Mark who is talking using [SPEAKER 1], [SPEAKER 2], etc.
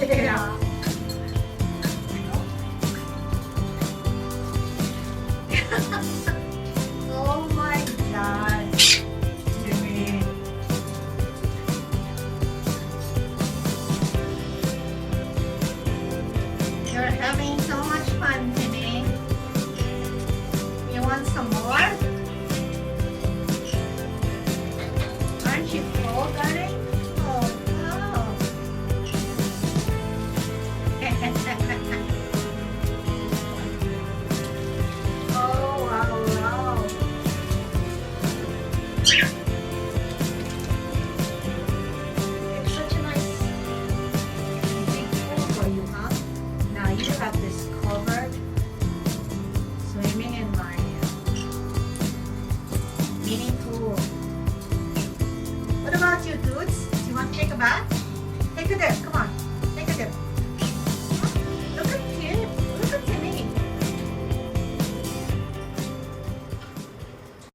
[SPEAKER 1] Yeah. Oh my God, Timmy. You're having so much fun, Timmy. You want some more? Aren't you full, darling? Oh, no. Oh, wow, wow. It's such a nice big pool for you, huh? Now you have this covered swimming in my mini pool. What about you, dudes? Do you want to take a bath? Take a dip. Come on.